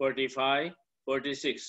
45, 46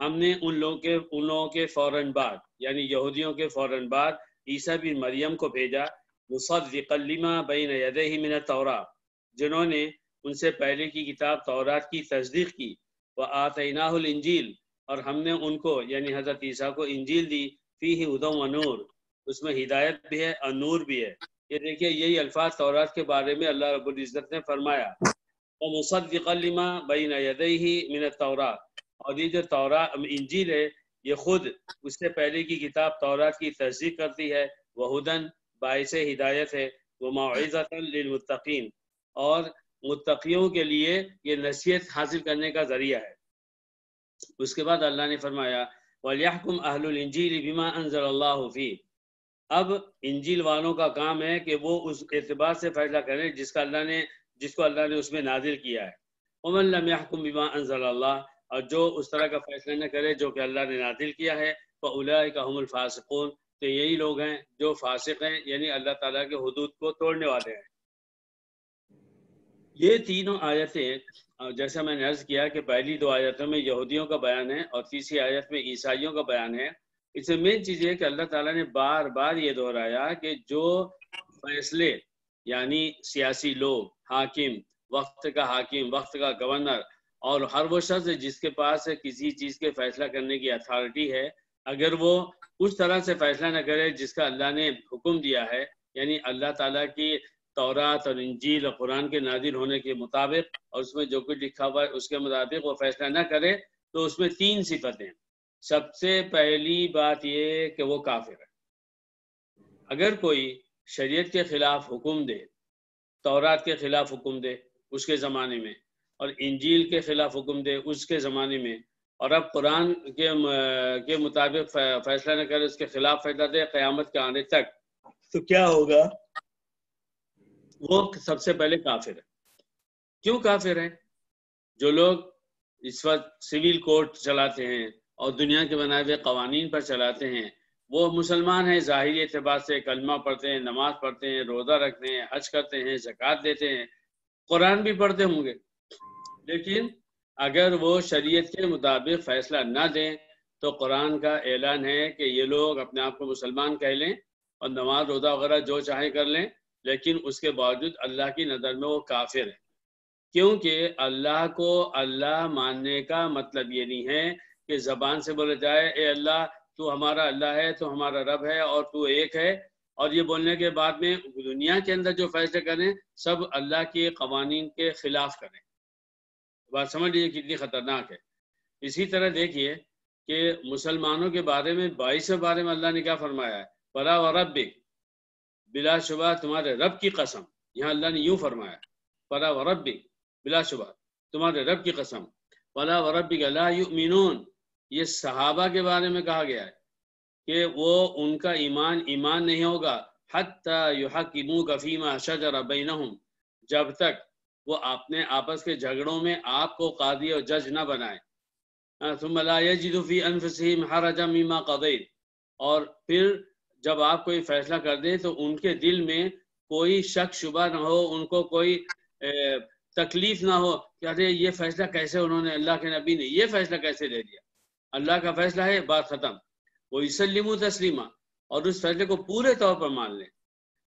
ہم نے ان لوگوں کے فوراً بعد یعنی یہودیوں کے فوراً بعد عیسیٰ بن مریم کو بھیجا، مصدقا لما بین یدیہ من التوراۃ، جنہوں نے ان سے پہلے کی کتاب تورات کی تصدیق کی، وآتیناہ الانجیل، اور ہم نے ان کو یعنی حضرت عیسیٰ کو انجیل دی، فیہ ھدی ونور، اس میں ہدایت بھی ہے اور نور بھی ہے۔ یہ دیکھیے یہی الفاظ تورات کے بارے میں اللہ رب العزت نے فرمایا، ومصدقا لما بین یدیہ من التوراۃ، اور یہ جو تورات انجیل ہے یہ خود اس سے پہلے کی کتاب تورات کی تصدیق کرتی ہے، وہدن، باعث ہدایت ہے، وموعظۃ للمتقین، اور متقیوں کے لیے یہ نصیحت حاصل کرنے کا ذریعہ ہے۔ اس کے بعد اللہ نے فرمایا وَلْيَحْكُمْ أَهْلُ الْإِنْجِيلِ بِمَا أَنزَلَ اللَّهُ فِيهِ، اب انجیل والوں کا کام ہے کہ وہ اس اعتبار سے فیصلہ کریں جس کو اللہ نے اس میں نازل کیا ہے۔ وَمَن لَّمْ يَحْكُمْ بِمَا أَنزَلَ اللَّهُ، اور جو اس طرح کا فیصلہ نہ کرے جو کہ اللہ نے نازل کیا ہے، فَأُولَٰئِكَ هُمُ الْفَاسِقُونَ، تو یہی لوگ ہیں جو فاسق ہیں، یعنی اللہ تعالیٰ کے حدود کو توڑنے والے ہیں۔ یہ تینوں آیتیں، جیسا میں نے عرض کیا کہ پہلی دو آیتوں میں یہودیوں کا بیان ہے اور تیسری آیت میں عیسائیوں کا بیان ہے۔ اس میں مین چیز یہ کہ اللہ تعالیٰ نے بار بار یہ دہرایا کہ جو فیصلے یعنی سیاسی لوگ، حاکم، وقت کا حاکم، وقت کا گورنر، اور ہر وہ شخص جس کے پاس کسی چیز کے فیصلہ کرنے کی اتھارٹی ہے، اگر وہ اس طرح سے فیصلہ نہ کرے جس کا اللہ نے حکم دیا ہے، یعنی اللہ تعالیٰ کی تورات اور انجیل اور قرآن کے نازل ہونے کے مطابق، اور اس میں جو کچھ لکھا ہوا ہے اس کے مطابق وہ فیصلہ نہ کرے، تو اس میں تین صفتیں۔ سب سے پہلی بات یہ کہ وہ کافر ہے۔ اگر کوئی شریعت کے خلاف حکم دے، تورات کے خلاف حکم دے اس کے زمانے میں، اور انجیل کے خلاف حکم دے اس کے زمانے میں، اور اب قرآن کے مطابق فیصلہ نہ کرے، اس کے خلاف فیصلہ دے قیامت کے آنے تک، تو کیا ہوگا؟ وہ سب سے پہلے کافر ہے۔ کیوں کافر ہے؟ جو لوگ اس وقت سول کوڈ چلاتے ہیں اور دنیا کے بنائے ہوئے قوانین پر چلاتے ہیں، وہ مسلمان ہیں، ظاہری اعتبار سے کلمہ پڑھتے ہیں، نماز پڑھتے ہیں، روزہ رکھتے ہیں، حج کرتے ہیں، زکوٰۃ دیتے ہیں، قرآن بھی پڑھتے ہوں گے، لیکن اگر وہ شریعت کے مطابق فیصلہ نہ دیں تو قرآن کا اعلان ہے کہ یہ لوگ اپنے آپ کو مسلمان کہہ لیں اور نماز روزہ وغیرہ جو چاہیں کر لیں، لیکن اس کے باوجود اللہ کی نظر میں وہ کافر ہے۔ کیونکہ اللہ کو اللہ ماننے کا مطلب یہ نہیں ہے کہ زبان سے بولا جائے اے اللہ تو ہمارا اللہ ہے، تو ہمارا رب ہے اور تو ایک ہے، اور یہ بولنے کے بعد میں دنیا کے اندر جو فیصلے کریں سب اللہ کے قوانین کے خلاف کریں۔ بات سمجھ لیجیے کتنی خطرناک ہے۔ اسی طرح دیکھیے کہ مسلمانوں کے بارے میں 22 بارے میں اللہ نے کیا فرمایا ہے، فَلَا وَرَبِّكَ، بلا شبہ تمہارے رب کی قسم، یہاں اللہ نے یوں فرمایا، فَلَا وَرَبِّكَ، بلا شبہ تمہارے رب کی قسم، فَلَا وَرَبِّكَ لَا يُؤْمِنُونَ، یہ صحابہ کے بارے میں کہا گیا ہے کہ وہ ان کا ایمان نہیں ہوگا، حَتَّى يُحَكِّمُوكَ فِيمَا شَجَرَ بَيْنَهُمْ، جب تک وہ اپنے آپس کے جھگڑوں میں آپ کو قاضی اور جج نہ بنائے، ثُمَّ لَا يَجِدُ فِي أَنفُسِهِمْ حَرَجًا مِّمَّا قَضَيْتَ، اور پھر جب آپ کوئی فیصلہ کر دیں تو ان کے دل میں کوئی شک شبہ نہ ہو، ان کو کوئی تکلیف نہ ہو کہ ارے یہ فیصلہ کیسے انہوں نے، اللہ کے نبی نے یہ فیصلہ کیسے دے دیا، اللہ کا فیصلہ ہے، بات ختم۔ وَيُسَلِّمُوا تَسْلِيمًا، اور اس فیصلے کو پورے طور پر مان لیں۔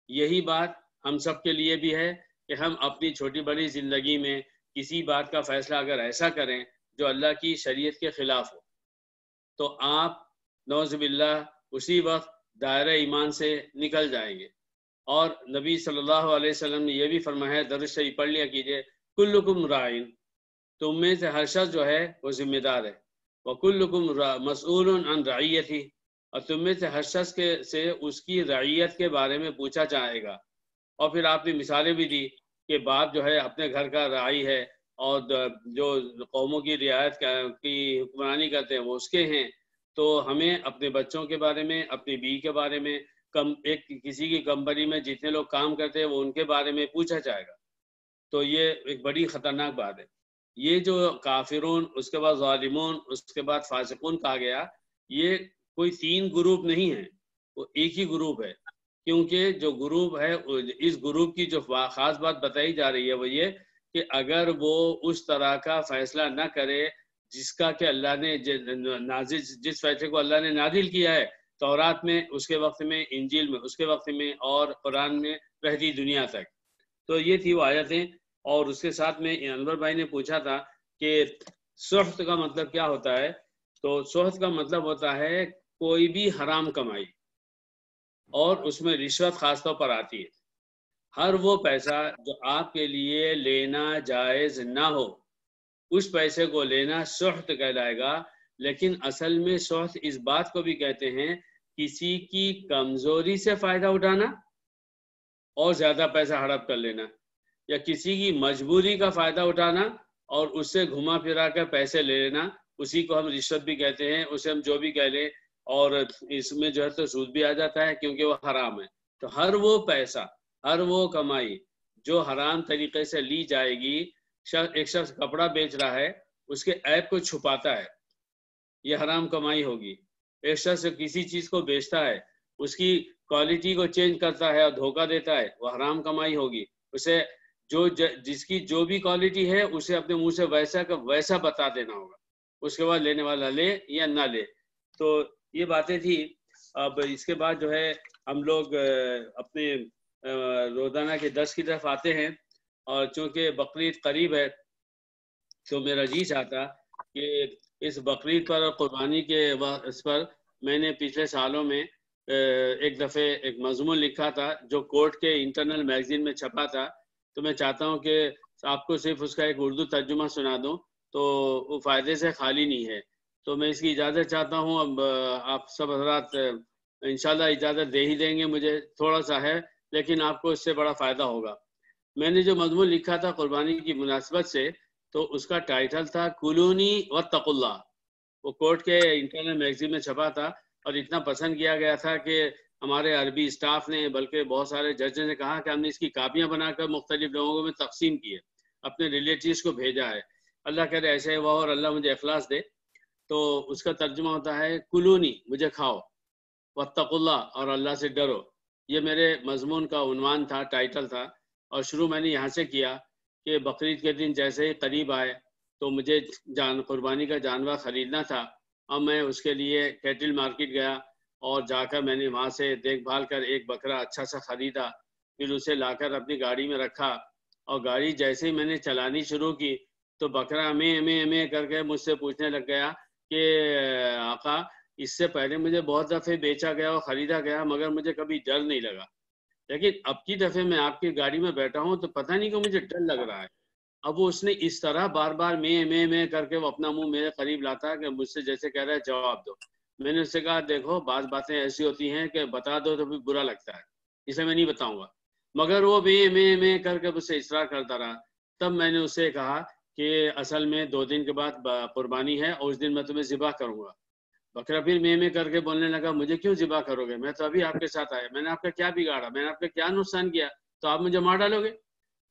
یہی بات ہم سب کے لیے بھی ہے کہ ہم اپنی چھوٹی بڑی زندگی میں کسی بات کا فیصلہ اگر ایسا کریں جو اللہ کی شریعت کے خلاف ہو تو آپ نعوذ باللہ اسی وقت دائرہ ایمان سے نکل جائیں گے۔ اور نبی صلی اللہ علیہ وسلم نے یہ بھی فرمایا ہے، درود شریف پڑھ لیا کیجئے، کلکم رائن، تم میں سے ہر شخص جو ہے وہ ذمہ دار ہے، وکلکم مسئول عن رعیتہ، اور تم میں سے ہر شخص سے اس کی رعیت کے بارے میں پوچھا جائے گا۔ اور پھر آپ نے مثالیں بھی دی کہ باپ جو ہے اپنے گھر کا راعی ہے، اور جو قوموں کی رعایت کی حکمرانی کرتے ہیں وہ اس کے ہیں، تو ہمیں اپنے بچوں کے بارے میں، اپنی بیوی کے بارے میں، کسی کی کمپنی میں جتنے لوگ کام کرتے ہیں وہ ان کے بارے میں پوچھا جائے گا۔ تو یہ ایک بڑی خطرناک بات ہے۔ یہ جو کافرون، اس کے بعد ظالمون، اس کے بعد فاسقون کہا گیا، یہ کوئی 3 گروپ نہیں ہے، وہ ایک ہی گروپ ہے، کیونکہ جو گروپ ہے اس گروپ کی جو خاص بات بتائی جا رہی ہے وہ یہ کہ اگر وہ اس طرح کا فیصلہ نہ کرے جس کا کہ اللہ نے نازل، جس فیصلے کو اللہ نے نازل کیا ہے تورات میں اس کے وقت میں، انجیل میں اس کے وقت میں، اور قرآن میں رہتی دنیا تک۔ تو یہ تھی وہ آیتیں۔ اور اس کے ساتھ میں انور بھائی نے پوچھا تھا کہ سخت کا مطلب کیا ہوتا ہے؟ تو سخت کا مطلب ہوتا ہے کوئی بھی حرام کمائی، اور اس میں رشوت خاص طور پر آتی ہے۔ ہر وہ پیسہ جو آپ کے لیے لینا جائز نہ ہو، اس پیسے کو لینا سخت کہلائے گا۔ لیکن اصل میں سخت اس بات کو بھی کہتے ہیں کسی کی کمزوری سے فائدہ اٹھانا اور زیادہ پیسہ ہڑپ کر لینا، یا کسی کی مجبوری کا فائدہ اٹھانا اور اس سے گھما پھرا کر پیسے لے لینا، اسی کو ہم رشوت بھی کہتے ہیں، اسے ہم جو بھی کہہ لیں۔ اور اس میں جو ہے تو سود بھی آ جاتا ہے کیونکہ وہ حرام ہے۔ تو ہر وہ پیسہ، ہر وہ کمائی جو حرام طریقے سے لی جائے گی، ایک شخص کپڑا بیچ رہا ہے، اس کے عیب کو چھپاتا ہے، یہ حرام کمائی ہوگی۔ ایک شخص کسی چیز کو بیچتا ہے، اس کی کوالٹی کو چینج کرتا ہے اور دھوکہ دیتا ہے، وہ حرام کمائی ہوگی۔ اسے جس کی جو بھی کوالٹی ہے اسے اپنے منہ سے ویسا کا ویسا بتا دینا ہوگا، اس کے بعد لینے والا لے یا نہ لے۔ تو یہ باتیں تھی۔ اب اس کے بعد جو ہے ہم لوگ اپنے روزانہ کے درس کی طرف آتے ہیں، اور چونکہ بقرعید قریب ہے تو میرا جی چاہتا کہ اس بقرعید پر اور قربانی کے اس پر میں نے پچھلے سالوں میں ایک دفعہ ایک مضمون لکھا تھا جو کورٹ کے انٹرنل میگزین میں چھپا تھا، تو میں چاہتا ہوں کہ آپ کو صرف اس کا ایک اردو ترجمہ سنا دوں، تو وہ فائدے سے خالی نہیں ہے۔ تو میں اس کی اجازت چاہتا ہوں۔ اب آپ سب حضرات انشاءاللہ اجازت دے ہی دیں گے، مجھے تھوڑا سا ہے لیکن آپ کو اس سے بڑا فائدہ ہوگا۔ میں نے جو مضمون لکھا تھا قربانی کی مناسبت سے، تو اس کا ٹائٹل تھا کلونی واتقوا اللہ۔ وہ کورٹ کے انٹرنل میگزین میں چھپا تھا، اور اتنا پسند کیا گیا تھا کہ ہمارے عربی اسٹاف نے، بلکہ بہت سارے ججز نے کہا کہ ہم نے اس کی کاپیاں بنا کر مختلف لوگوں میں تقسیم کی ہے، اپنے ریلیٹیوز کو بھیجا ہے۔ اللہ کرے ایسے ہوا اور اللہ مجھے اخلاص دے۔ تو اس کا ترجمہ ہوتا ہے کلونی، مجھے کھاؤ، واتقوا اللہ، اور اللہ سے ڈرو۔ یہ میرے مضمون کا عنوان تھا، ٹائٹل تھا۔ اور شروع میں نے یہاں سے کیا کہ بقرعید کے دن جیسے ہی قریب آئے تو مجھے قربانی کا جانور خریدنا تھا، اور میں اس کے لیے کیٹل مارکیٹ گیا، اور جا کر میں نے وہاں سے دیکھ بھال کر ایک بکرا اچھا سا خریدا، پھر اسے لا کر اپنی گاڑی میں رکھا، اور گاڑی جیسے ہی میں نے چلانی شروع کی تو بکرا میں کر کے مجھ سے پوچھنے لگ گیا کہ آقا، اس سے پہلے مجھے بہت دفعے بیچا گیا اور خریدا گیا مگر مجھے کبھی ڈر نہیں لگا، لیکن اب کی دفعے میں آپ کی گاڑی میں بیٹھا ہوں تو پتہ نہیں کہ مجھے ڈر لگ رہا ہے۔ اب وہ اس نے اس طرح بار بار میں کر کے وہ اپنا منہ میرے قریب لاتا کہ مجھ سے جیسے کہہ رہا ہے جواب دو۔ میں نے اس سے کہا دیکھو، بعض باتیں ایسی ہوتی ہیں کہ بتا دو تو بھی برا لگتا ہے، اسے میں نہیں بتاؤں گا، مگر وہ میں کر کے مجھ سے اصرار کرتا رہا۔ تب میں نے اسے کہا کہ اصل میں 2 دن کے بعد قربانی ہے اور اس دن میں تمہیں ذبح کروں گا۔ بکرا پھر میں کر کے بولنے لگا مجھے کیوں ذبح کرو گے، میں تو ابھی آپ کے ساتھ آیا، میں نے آپ کا کیا بگاڑا، میں نے آپ کا کیا نقصان کیا، تو آپ مجھے مار ڈالو گے؟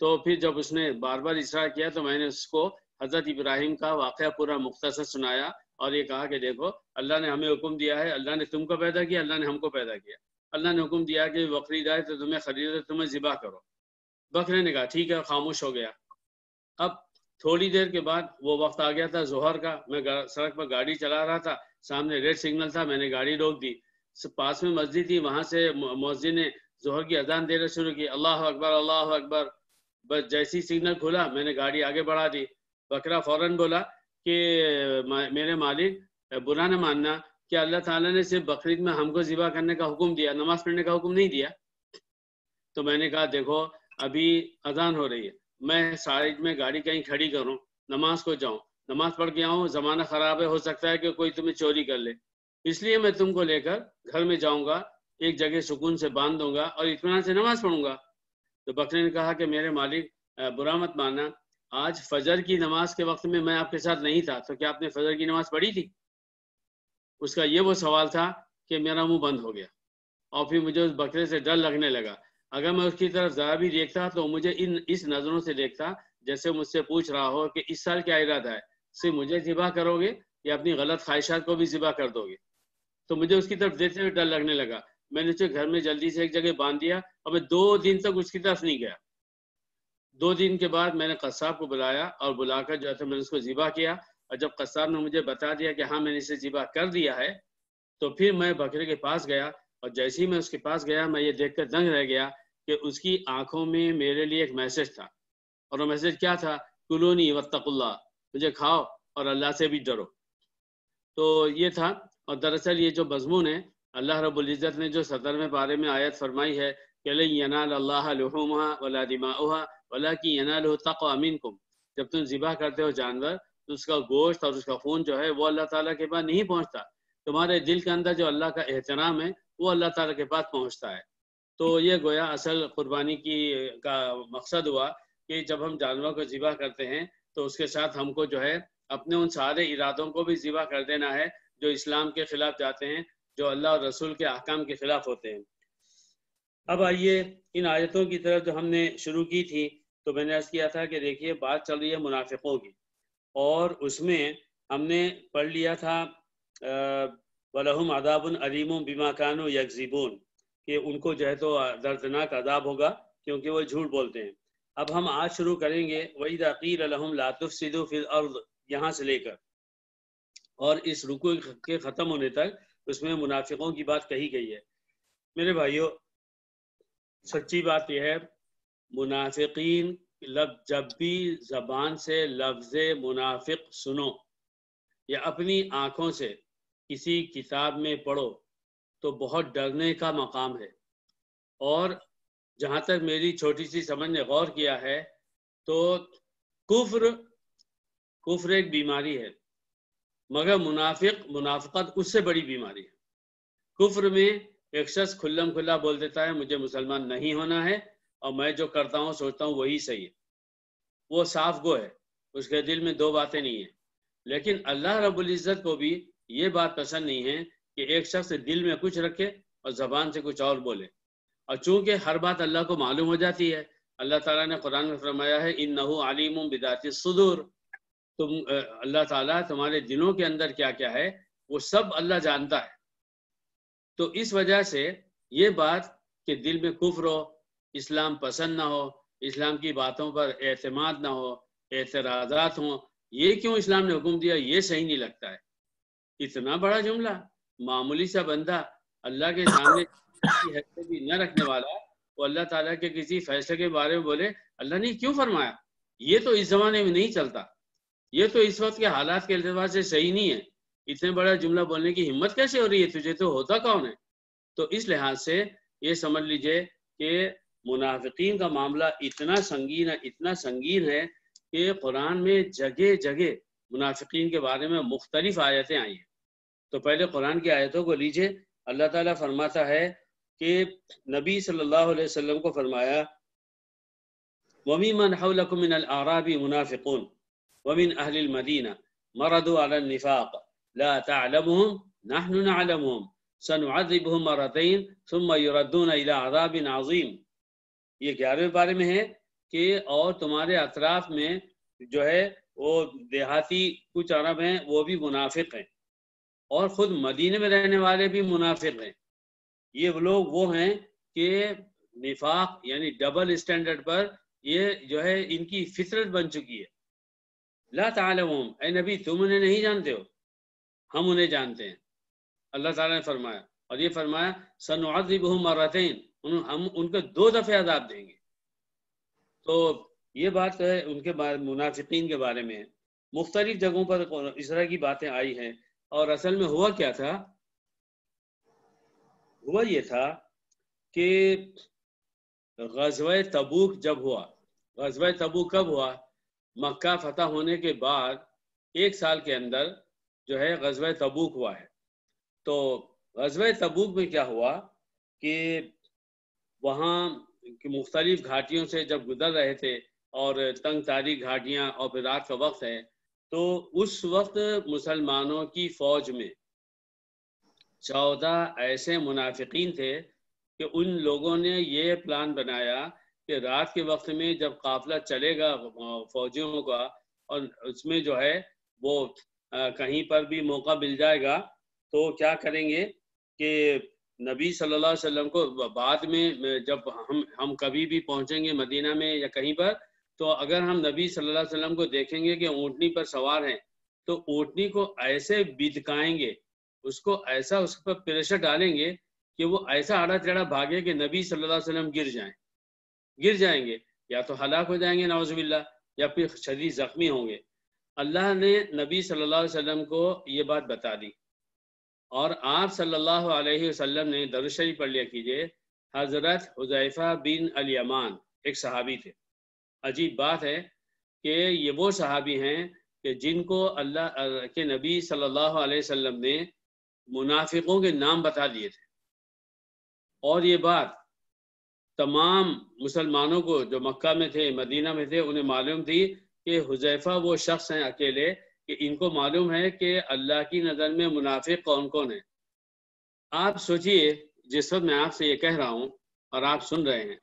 تو پھر جب اس نے بار بار اصرار کیا تو میں نے اس کو حضرت ابراہیم کا واقعہ پورا مختصر سنایا، اور یہ کہا کہ دیکھو، اللہ نے ہمیں حکم دیا ہے، اللہ نے تم کو پیدا کیا، اللہ نے ہم کو پیدا کیا، اللہ نے حکم دیا کہ بقرعید آئے تو تمہیں خریدو، تمہیں ذبح کرو۔ بکرے نے کہا ٹھیک ہے، خاموش ہو گیا۔ اب تھوڑی دیر کے بعد وہ وقت آ گیا تھا ظہر کا، میں سڑک پر گاڑی چلا رہا تھا، سامنے ریڈ سگنل تھا، میں نے گاڑی روک دی، پاس میں مسجد تھی، وہاں سے مؤذن نے ظہر کی اذان دینا شروع کی، اللہ اکبر اللہ اکبر۔ بس جیسی سگنل کھلا میں نے گاڑی آگے بڑھا دی۔ بکرا فوراً بولا کہ میرے مالک، برا نہ ماننا کہ اللہ تعالیٰ نے صرف بقرعید میں ہم کو ذبح کرنے کا حکم دیا، نماز پڑھنے کا حکم نہیں دیا۔ تو میں نے کہا دیکھو، ابھی اذان ہو رہی ہے، میں سائڈ میں گاڑی کہیں کھڑی کروں، نماز کو جاؤں، نماز پڑھ کے آؤں، زمانہ خراب ہے، ہو سکتا ہے کہ کوئی تمہیں چوری کر لے، اس لیے میں تم کو لے کر گھر میں جاؤں گا، ایک جگہ سکون سے باندھ دوں گا اور اطمینان سے نماز پڑھوں گا۔ تو بکرے نے کہا کہ میرے مالک، برا مت ماننا، آج فجر کی نماز کے وقت میں آپ کے ساتھ نہیں تھا، تو کیا آپ نے فجر کی نماز پڑھی تھی؟ اس کا یہ وہ سوال تھا کہ میرا منہ بند ہو گیا، اور پھر مجھے اس بکرے سے ڈر لگنے لگا۔ اگر میں اس کی طرف ذرا بھی دیکھتا تو مجھے اس نظروں سے دیکھتا جیسے مجھ سے پوچھ رہا ہو کہ اس سال کیا ارادہ ہے، صرف مجھے ذبح کرو گے یا اپنی غلط خواہشات کو بھی ذبح کر دو گے؟ تو مجھے اس کی طرف دیکھتے ہوئے ڈر لگنے لگا۔ میں نے اسے گھر میں جلدی سے ایک جگہ باندھ دیا، اور میں 2 دن تک اس کی طرف نہیں گیا۔ 2 دن کے بعد میں نے قصاب کو بلایا، اور بلا کر جو ہے میں نے اس کو ذبح کیا، اور جب قصاب نے مجھے بتا دیا کہ ہاں میں نے اسے ذبح کر دیا ہے تو پھر میں بکرے کے پاس گیا، اور جیسے ہی میں اس کے پاس گیا میں یہ دیکھ کر دنگ رہ گیا کہ اس کی آنکھوں میں میرے لیے ایک میسج تھا، اور وہ میسج کیا تھا؟ کلونی واتقوا اللہ، مجھے کھاؤ اور اللہ سے بھی ڈرو۔ تو یہ تھا، اور دراصل یہ جو مضمون ہے اللہ رب العزت نے جو 17ویں پارے میں آیت فرمائی ہے کہ لن ینال اللہ لحومها ولا دماؤها ولکن ینالہ التقوی منکم، جب تم ذبح کرتے ہو جانور تو اس کا گوشت اور اس کا خون جو ہے وہ اللہ تعالیٰ کے پاس نہیں پہنچتا، تمہارے دل کے اندر جو اللہ کا احترام ہے وہ اللہ تعالیٰ کے پاس پہنچتا ہے۔ تو یہ گویا اصل قربانی کا مقصد ہوا کہ جب ہم جانور کو ذبح کرتے ہیں تو اس کے ساتھ ہم کو جو ہے اپنے ان سارے ارادوں کو بھی ذبح کر دینا ہے جو اسلام کے خلاف جاتے ہیں، جو اللہ اور رسول کے احکام کے خلاف ہوتے ہیں۔ اب آئیے ان آیتوں کی طرف جو ہم نے شروع کی تھی، تو میں نے عرض کیا تھا کہ دیکھیے بات چل رہی ہے منافقوں کی، اور اس میں ہم نے پڑھ لیا تھا وَلَهُمْ عَذَابٌ عَلِيمٌ بِمَا كَانُوا يَكْذِبُونَ، کہ ان کو جو ہے تو دردناک عذاب ہوگا کیونکہ وہ جھوٹ بولتے ہیں۔ اب ہم آج شروع کریں گے وَإِذَا قِيلَ لَهُمْ لَا تُفْسِدُوا فِي الْأَرْضِ، یہاں سے لے کر اور اس رکوع کے ختم ہونے تک اس میں منافقوں کی بات کہی گئی ہے۔ میرے بھائیوں، سچی بات یہ ہے منافقین جب بھی زبان سے لفظ منافق سنو یا اپنی آنکھوں سے کسی کتاب میں پڑھو تو بہت ڈرنے کا مقام ہے، اور جہاں تک میری چھوٹی سی سمجھ نے غور کیا ہے تو کفر ایک بیماری ہے، مگر منافقت اس سے بڑی بیماری ہے۔ کفر میں ایک شخص کھلم کھلا بول دیتا ہے مجھے مسلمان نہیں ہونا ہے اور میں جو کرتا ہوں سوچتا ہوں وہی صحیح ہے، وہ صاف گو ہے، اس کے دل میں دو باتیں نہیں ہیں۔ لیکن اللہ رب العزت کو بھی یہ بات پسند نہیں ہے کہ ایک شخص دل میں کچھ رکھے اور زبان سے کچھ اور بولے، اور چونکہ ہر بات اللہ کو معلوم ہو جاتی ہے، اللہ تعالیٰ نے قرآن میں فرمایا ہے اِنَّهُ عَلِيمٌ بِذَاتِ الصُّدُورِ، اللہ تعالیٰ تمہارے دلوں کے اندر کیا کیا ہے وہ سب اللہ جانتا ہے۔ تو اس وجہ سے یہ بات کہ دل میں کفر ہو، اسلام پسند نہ ہو، اسلام کی باتوں پر اعتماد نہ ہو، اعتراضات ہوں، یہ کیوں اسلام نے حکم دیا، یہ صحیح نہیں لگتا ہے۔ اتنا بڑا جملہ، معمولی سا بندہ اللہ کے سامنے کی حیثیت بھی نہ رکھنے والا وہ اللہ تعالیٰ کے کسی فیصلے کے بارے میں بولے اللہ نے کیوں فرمایا، یہ تو اس زمانے میں نہیں چلتا، یہ تو اس وقت کے حالات کے اعتبار سے صحیح نہیں ہے، اتنے بڑا جملہ بولنے کی ہمت کیسے ہو رہی ہے تجھے، تو ہوتا کون ہے؟ تو اس لحاظ سے یہ سمجھ لیجئے کہ منافقین کا معاملہ اتنا سنگین ہے کہ قرآن میں جگہ جگہ منافقین کے بارے میں مختلف آیتیں آئی ہیں۔ تو پہلے قرآن کی آیتوں کو لیجئے، اللہ تعالیٰ فرماتا ہے کہ نبی صلی اللہ علیہ وسلم کو فرمایا وَمِمَّنْ حَوْلَكُمْ مِنَ الْأَعْرَابِ مُنَافِقُونَ وَمِنْ أَهْلِ الْمَدِينَةِ مَرَدُوا عَلَى النِّفَاقِ لَا تَعْلَمُهُمْ نَحْنُ نَعْلَمُهُمْ سَنُعَذِّبُهُمْ مَرَّتَيْنِ ثُمَّ يُرَدُّونَ إِلَىٰ عَذَابٍ عَظِيمٍ۔ یہ 11ویں بارے میں ہے کہ اور تمہارے اطراف میں جو ہے وہ دیہاتی کچھ عرب ہیں وہ بھی منافق ہیں، اور خود مدینے میں رہنے والے بھی منافق ہیں۔ یہ لوگ وہ ہیں کہ نفاق یعنی ڈبل اسٹینڈرڈ پر یہ جو ہے ان کی فطرت بن چکی ہے۔ لا تعلمون، اے نبی تم انہیں نہیں جانتے ہو، ہم انہیں جانتے ہیں، اللہ تعالیٰ نے فرمایا، اور یہ فرمایا سنعذبہم مرتین، ہم ان کو 2 دفعہ عذاب دیں گے۔ تو یہ بات ہے ان کے منافقین کے بارے میں، مختلف جگہوں پر اس طرح کی باتیں آئی ہیں، اور اصل میں ہوا کیا تھا؟ ہوا یہ تھا کہ غزوہ تبوک جب ہوا، غزوہ تبوک کب ہوا؟ مکہ فتح ہونے کے بعد 1 سال کے اندر جو ہے غزوہ تبوک ہوا ہے۔ تو غزوہ تبوک میں کیا ہوا کہ وہاں کی مختلف گھاٹیوں سے جب گزر رہے تھے، اور تنگ تاریک گھاٹیاں، اور پھر رات کا وقت ہے، تو اس وقت مسلمانوں کی فوج میں 14 ایسے منافقین تھے کہ ان لوگوں نے یہ پلان بنایا کہ رات کے وقت میں جب قافلہ چلے گا فوجیوں کا، اور اس میں جو ہے وہ کہیں پر بھی موقع مل جائے گا تو کیا کریں گے کہ نبی صلی اللہ علیہ وسلم کو بعد میں جب ہم کبھی بھی پہنچیں گے مدینہ میں یا کہیں پر، تو اگر ہم نبی صلی اللہ علیہ وسلم کو دیکھیں گے کہ اونٹنی پر سوار ہیں تو اونٹنی کو ایسے بدکائیں گے، اس کو ایسا اس پر پریشر ڈالیں گے کہ وہ ایسا آڑا ٹیڑھا بھاگے کہ نبی صلی اللہ علیہ وسلم گر جائیں گے، یا تو ہلاک ہو جائیں گے نعوذ باللہ، یا پھر شدید زخمی ہوں گے۔ اللہ نے نبی صلی اللہ علیہ وسلم کو یہ بات بتا دی، اور آپ صلی اللہ علیہ وسلم نے درود شریف پڑھ لیا کیجئے۔ حضرت حذیفہ بن الیمان ایک صحابی تھے۔ عجیب بات ہے کہ یہ وہ صحابی ہیں کہ جن کو اللہ کے نبی صلی اللہ علیہ وسلم نے منافقوں کے نام بتا دیے تھے، اور یہ بات تمام مسلمانوں کو جو مکہ میں تھے، مدینہ میں تھے، انہیں معلوم تھی کہ حذیفہ وہ شخص ہیں اکیلے کہ ان کو معلوم ہے کہ اللہ کی نظر میں منافق کون کون ہیں۔ آپ سوچئے، جس وقت میں آپ سے یہ کہہ رہا ہوں اور آپ سن رہے ہیں،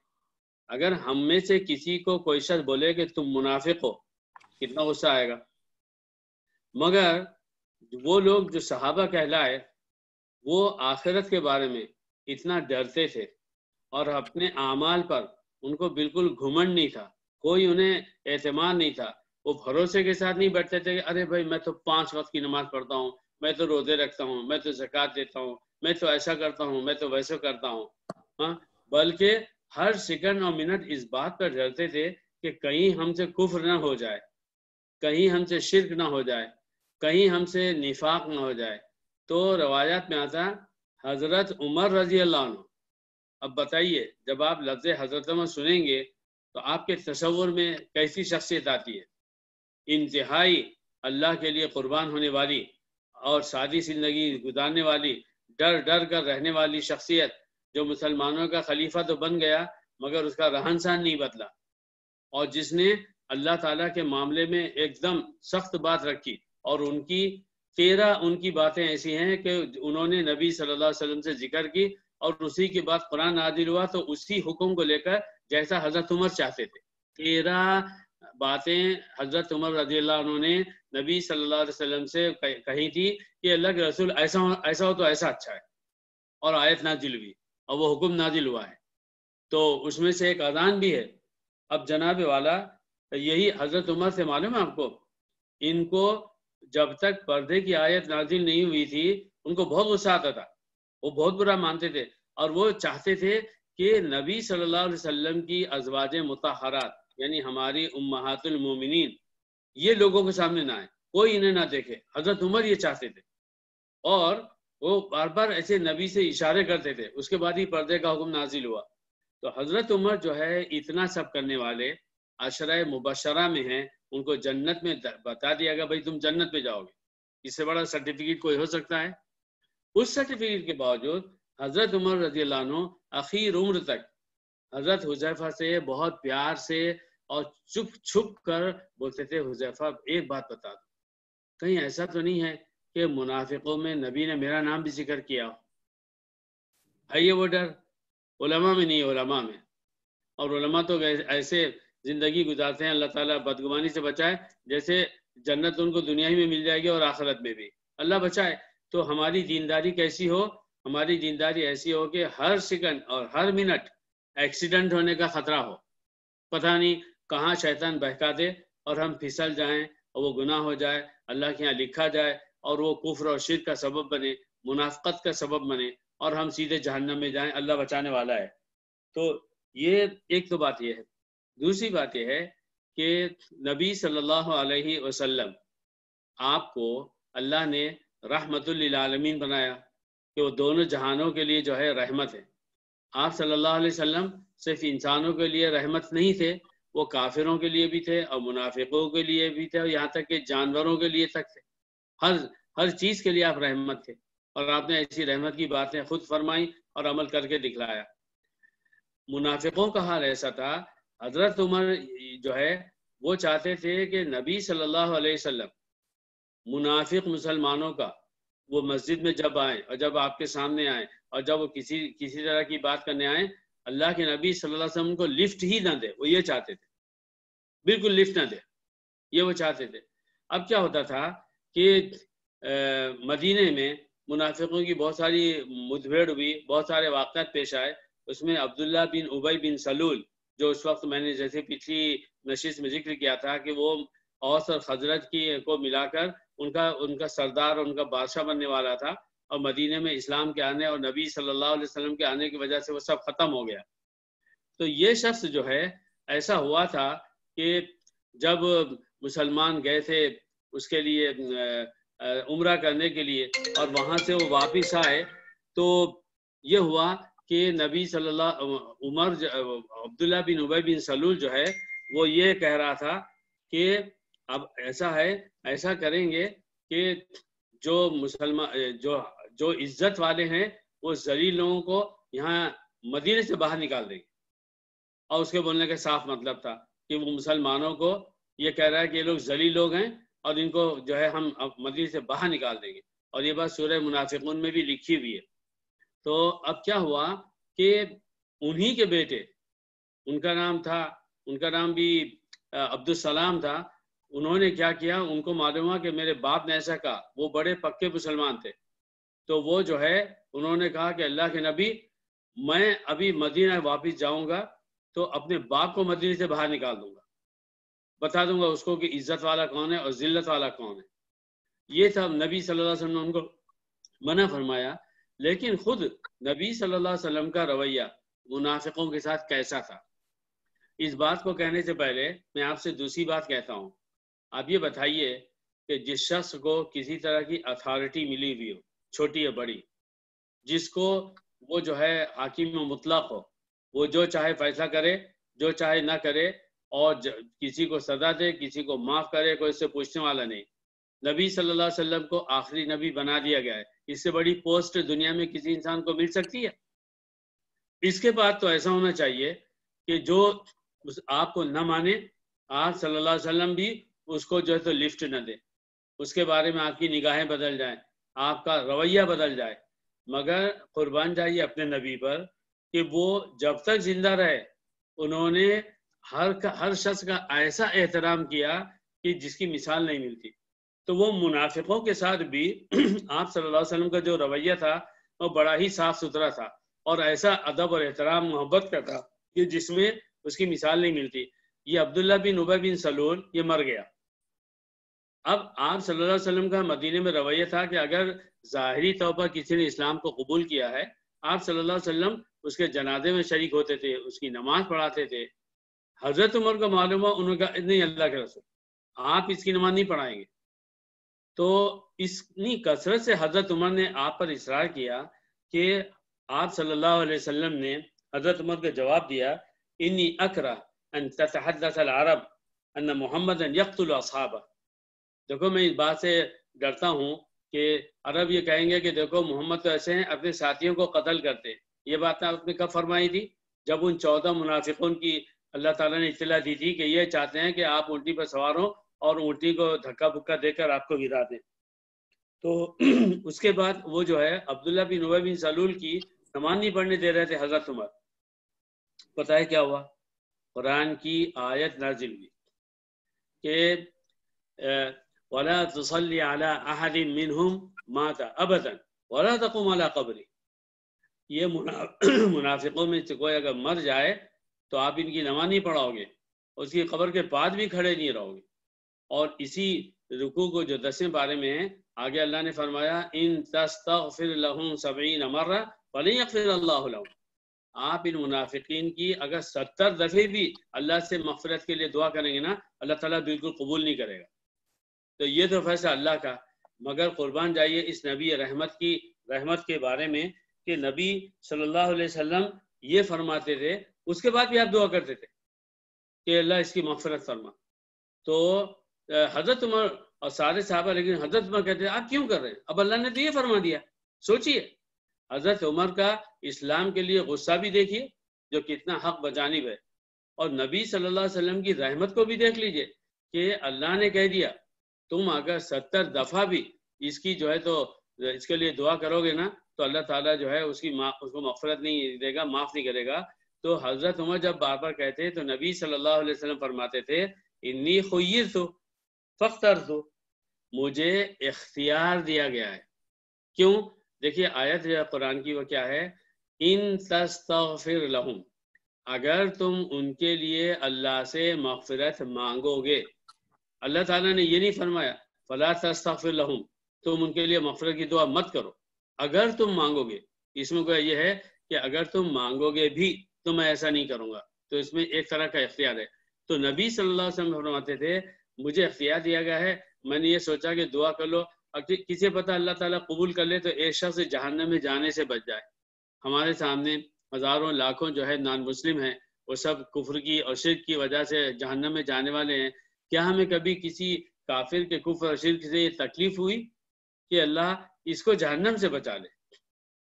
اگر ہم میں سے کسی کو کوئی شخص بولے کہ تم منافق ہو، کتنا غصہ آئے گا۔ مگر وہ لوگ جو صحابہ کہلائے، وہ آخرت کے بارے میں اتنا ڈرتے تھے، اور اپنے اعمال پر ان کو بالکل گھمنڈ نہیں تھا، کوئی انہیں اعتماد نہیں تھا۔ وہ بھروسے کے ساتھ نہیں بیٹھتے تھے کہ ارے بھائی میں تو 5 وقت کی نماز پڑھتا ہوں، میں تو روزے رکھتا ہوں، میں تو زکوٰۃ دیتا ہوں، میں تو ایسا کرتا ہوں، میں تو ویسا کرتا ہوں، ہاں، بلکہ ہر سیکنڈ اور منٹ اس بات پر ڈرتے تھے کہ کہیں ہم سے کفر نہ ہو جائے، کہیں ہم سے شرک نہ ہو جائے، کہیں ہم سے نفاق نہ ہو جائے۔ تو روایات میں آتا حضرت عمر رضی اللہ عنہ، اب بتائیے جب آپ لفظ حضرت عمر سنیں گے تو آپ کے تصور میں کیسی شخصیت آتی ہے؟ انتہائی اللہ کے لیے قربان ہونے والی اور سادی زندگی گزارنے والی، ڈر ڈر کر رہنے والی شخصیت، جو مسلمانوں کا خلیفہ تو بن گیا مگر اس کا رہن سہن نہیں بدلا، اور جس نے اللہ تعالیٰ کے معاملے میں ایک دم سخت بات رکھی، اور ان کی باتیں ایسی ہیں کہ انہوں نے نبی صلی اللہ علیہ وسلم سے ذکر کی، اور اسی کے بعد قرآن نازل ہوا تو اسی حکم کو لے کر جیسا حضرت عمر چاہتے تھے۔ 13 باتیں حضرت عمر رضی اللہ عنہ نے نبی صلی اللہ علیہ وسلم سے کہی تھی کہ اللہ کے رسول ایسا ہو تو ایسا اچھا ہے، اور آیت نازل ہوئی اور وہ حکم نازل ہوا ہے، تو اس میں سے ایک اذان بھی ہے۔ اب جناب والا، یہی حضرت عمر سے معلوم ہے آپ کو، ان کو جب تک پردے کی آیت نازل نہیں ہوئی تھی ان کو بہت غصہ آتا تھا، وہ بہت برا مانتے تھے، اور وہ چاہتے تھے کہ نبی صلی اللہ علیہ وسلم کی ازواج مطہرات یعنی ہماری امہات المومنین یہ لوگوں کے سامنے نہ آئے، کوئی انہیں نہ دیکھے۔ حضرت عمر یہ چاہتے تھے، اور وہ بار بار ایسے نبی سے اشارے کرتے تھے، اس کے بعد ہی پردے کا حکم نازل ہوا۔ تو حضرت عمر جو ہے اتنا سب کرنے والے، عشرہ مبشرہ میں ہیں، ان کو جنت میں بتا دیا گیا بھائی تم جنت میں جاؤ گے، اس سے بڑا سرٹیفکیٹ کوئی ہو سکتا ہے؟ اس سرٹیفکیٹ کے باوجود حضرت عمر رضی اللہ عنہ اخیر عمر تک حضرت حذیفہ سے بہت پیار سے اور چھپ چھپ کر بولتے تھے، حذیفہ ایک بات بتا دو، کہیں ایسا تو نہیں ہے کہ منافقوں میں نبی نے میرا نام بھی ذکر کیا ہو؟ ہے یہ وہ ڈر؟ علماء میں نہیں، علماء میں، اور علماء تو ایسے زندگی گزارتے ہیں، اللہ تعالیٰ بدگمانی سے بچائے، جیسے جنت ان کو دنیا ہی میں مل جائے گی اور آخرت میں بھی، اللہ بچائے۔ تو ہماری دینداری کیسی ہو؟ ہماری دینداری ایسی ہو کہ ہر سیکنڈ اور ہر منٹ ایکسیڈنٹ ہونے کا خطرہ ہو، پتہ نہیں کہاں شیطان بہکا دے اور ہم پھسل جائیں اور وہ گناہ ہو جائے، اللہ کے یہاں لکھا جائے اور وہ کفر اور شرک کا سبب بنے، منافقت کا سبب بنے، اور ہم سیدھے جہنم میں جائیں، اللہ بچانے والا ہے۔ تو یہ ایک تو بات یہ ہے۔ دوسری بات یہ ہے کہ نبی صلی اللہ علیہ وسلم آپ کو اللہ نے رحمت للعالمین بنایا کہ وہ دونوں جہانوں کے لیے جو ہے رحمت ہے۔ آپ صلی اللہ علیہ وسلم صرف انسانوں کے لیے رحمت نہیں تھے، وہ کافروں کے لیے بھی تھے اور منافقوں کے لیے بھی تھے، اور یہاں تک کہ جانوروں کے لیے تک تھے، ہر چیز کے لیے آپ رحمت تھے، اور آپ نے ایسی رحمت کی باتیں خود فرمائی اور عمل کر کے دکھلایا۔ منافقوں کا حال ایسا تھا، حضرت عمر جو ہے وہ چاہتے تھے کہ نبی صلی اللہ علیہ وسلم منافق مسلمانوں کا وہ مسجد میں جب آئیں اور جب آپ کے سامنے آئیں اور جب وہ کسی طرح کی بات کرنے آئیں، اللہ کے نبی صلی اللہ علیہ وسلم کو لفٹ ہی نہ دے، وہ یہ چاہتے تھے، بالکل لفٹ نہ دے، یہ وہ چاہتے تھے۔ اب کیا ہوتا تھا کہ مدینے میں منافقوں کی بہت ساری مدبھیڑ ہوئی، بہت سارے واقعات پیش آئے، اس میں عبداللہ بن ابی بن سلول، جو اس وقت میں نے جیسے پچھلی نشست میں ذکر کیا تھا کہ وہ اوس اور خزرج کی کو ملا کر ان کا سردار اور ان کا بادشاہ بننے والا تھا، اور مدینے میں اسلام کے آنے اور نبی صلی اللہ علیہ وسلم کے آنے کی وجہ سے وہ سب ختم ہو گیا۔ تو یہ شخص جو ہے ایسا ہوا تھا کہ جب مسلمان گئے تھے اس کے لیے عمرہ کرنے کے لیے، اور وہاں سے وہ واپس آئے، تو یہ ہوا کہ نبی صلی اللہ عبداللہ بن ابی بن سلول جو ہے وہ یہ کہہ رہا تھا کہ اب ایسا ہے، ایسا کریں گے کہ جو مسلمان جو عزت والے ہیں وہ ذلیل لوگوں کو یہاں مدینے سے باہر نکال دیں گے۔ اور اس کے بولنے کا صاف مطلب تھا کہ وہ مسلمانوں کو یہ کہہ رہا ہے کہ یہ لوگ ذلیل لوگ ہیں اور ان کو جو ہے ہم مدینے سے باہر نکال دیں گے، اور یہ بات سورہ منافقون میں بھی لکھی ہوئی ہے۔ تو اب کیا ہوا کہ انہی کے بیٹے، ان کا نام بھی عبدالسلام تھا، انہوں نے کیا کیا، ان کو معلوم ہوا کہ میرے باپ نے ایسا کہا، وہ بڑے پکے مسلمان تھے، تو وہ جو ہے انہوں نے کہا کہ اللہ کے نبی، میں ابھی مدینہ واپس جاؤں گا تو اپنے باپ کو مدینے سے باہر نکال دوں گا، بتا دوں گا اس کو کہ عزت والا کون ہے اور ذلت والا کون ہے۔ یہ تھا نبی صلی اللہ علیہ وسلم نے ان کو منع فرمایا۔ لیکن خود نبی صلی اللہ علیہ وسلم کا رویہ منافقوں کے ساتھ کیسا تھا، اس بات کو کہنے سے پہلے میں آپ سے دوسری بات کہتا ہوں۔ آپ یہ بتائیے کہ جس شخص کو کسی طرح کی اتھارٹی ملی ہوئی ہو، چھوٹی یا بڑی، جس کو وہ جو ہے حاکم مطلق ہو، وہ جو چاہے فیصلہ کرے، جو چاہے نہ کرے، اور کسی کو سزا دے، کسی کو معاف کرے، کوئی اس سے پوچھنے والا نہیں۔ نبی صلی اللہ علیہ وسلم کو آخری نبی بنا دیا گیا ہے، اس سے بڑی پوسٹ دنیا میں کسی انسان کو مل سکتی ہے؟ اس کے بعد تو ایسا ہونا چاہیے کہ جو آپ کو نہ مانے، آپ صلی اللہ علیہ وسلم بھی اس کو جو ہے تو لفٹ نہ دے، اس کے بارے میں آپ کی نگاہیں بدل جائیں، آپ کا رویہ بدل جائے۔ مگر قربان جائیے اپنے نبی پر کہ وہ جب تک زندہ رہے انہوں نے ہر شخص کا ایسا احترام کیا کہ جس کی مثال نہیں ملتی۔ تو وہ منافقوں کے ساتھ بھی آپ صلی اللہ علیہ وسلم کا جو رویہ تھا وہ بڑا ہی صاف ستھرا تھا، اور ایسا ادب اور احترام محبت کا تھا کہ جس میں اس کی مثال نہیں ملتی۔ یہ عبداللہ بن ابی بن سلول یہ مر گیا۔ اب آپ صلی اللہ علیہ وسلم کا مدینے میں رویہ تھا کہ اگر ظاہری طور پر کسی نے اسلام کو قبول کیا ہے، آپ صلی اللہ علیہ وسلم اس کے جنازے میں شریک ہوتے تھے، اس کی نماز پڑھاتے تھے۔ حضرت عمر کو معلوم ہوا، انہوں نے کہا نہیں اللہ کے رسول، آپ اس کی نماز نہیں پڑھائیں گے۔ تو اتنی کثرت سے حضرت عمر نے آپ پر اصرار کیا کہ آپ صلی اللہ علیہ وسلم نے حضرت عمر کو جواب دیا، انی اکرہ ان تتحدث العرب ان محمد یقتل اصحابہ۔ دیکھو میں اس بات سے ڈرتا ہوں کہ عرب یہ کہیں گے کہ دیکھو محمد تو ایسے ہیں اپنے ساتھیوں کو قتل کرتے۔ یہ بات آپ نے کب فرمائی تھی؟ جب ان 14 منافقون کی اللہ تعالیٰ نے اطلاع دی تھی کہ یہ چاہتے ہیں کہ آپ اونٹی پر سوار ہوں اور اونٹی کو دھکا پکا دے کر آپ کو گرا دیں۔ تو اس کے بعد وہ جو ہے عبداللہ بن ابی بن سلول کی نماز نہیں پڑھنے دے رہے تھے حضرت عمر۔ پتہ ہے کیا ہوا؟ قرآن کی آیت نازل ہوئی کہ وَلَا تُصَلِّ عَلَىٰ أَحَدٍ مِّنْهُمْ مَاتَ أَبَدًا وَلَا تَقُمْ عَلَىٰ قَبْرِهِ۔ یہ منافقوں میں سے کوئی اگر مر جائے تو آپ ان کی نماز نہیں پڑھاؤ گے، اس کی قبر کے پاس بھی کھڑے نہیں رہو گے۔ اور اسی رکوع کو جو 10ویں پارے میں ہے، آگے اللہ نے فرمایا ان تستغفر لهم 70 مرہ فلن یغفر اللہ لهم۔ آپ ان منافقین کی اگر 70 دفعے بھی اللہ سے مغفرت کے لیے دعا کریں گے نا، اللہ تعالیٰ بالکل قبول نہیں کرے گا۔ تو یہ تو فیصلہ اللہ کا۔ مگر قربان جائیے اس نبی رحمت کے بارے میں کہ نبی صلی اللہ علیہ وسلم یہ فرماتے تھے، اس کے بعد بھی آپ دعا کرتے تھے کہ اللہ اس کی مغفرت فرما۔ تو حضرت عمر اور سارے صحابہ، لیکن حضرت عمر کہتے ہیں آپ کیوں کر رہے ہیں؟ اب اللہ نے تو یہ فرما دیا۔ سوچئے حضرت عمر کا اسلام کے لیے غصہ بھی دیکھیے جو کتنا حق بجانب ہے، اور نبی صلی اللہ علیہ وسلم کی رحمت کو بھی دیکھ لیجئے کہ اللہ نے کہہ دیا تم اگر 70 دفعہ بھی اس کی جو ہے تو اس کے لیے دعا کرو گے نا تو اللہ تعالیٰ جو ہے اس کو مغفرت نہیں دے گا، معاف نہیں کرے گا۔ تو حضرت عمر جب بار بار کہتے تو نبی صلی اللہ علیہ وسلم فرماتے تھے انی خیرت فاخترت، مجھے اختیار دیا گیا ہے۔ کیوں؟ دیکھیے آیت قرآن کی وہ کیا ہے، ان تستغفر لہم، اگر تم ان کے لیے اللہ سے مغفرت مانگو گے۔ اللہ تعالیٰ نے یہ نہیں فرمایا فلا تستغفر لهم، تم ان کے لیے مغفرت کی دعا مت کرو اگر تم مانگو گے. اس میں یہ ہے کہ اگر تم مانگو گے بھی تو میں ایسا نہیں کروں گا. تو اس میں ایک طرح کا اختیار ہے. تو نبی صلی اللہ علیہ وسلم فرماتے تھے مجھے اختیار دیا گیا ہے، میں نے یہ سوچا کہ دعا کر لو، کسی پتہ اللہ تعالیٰ قبول کر لے تو ایک شخص جہنم میں جانے سے بچ جائے. ہمارے سامنے ہزاروں لاکھوں جو ہے نان مسلم ہیں، وہ سب کفر کی اور شرک کی وجہ سے جہنم میں جانے والے ہیں. کیا ہمیں کبھی کسی کافر کے کفر اور شرک سے یہ تکلیف ہوئی کہ اللہ اس کو جہنم سے بچا لے،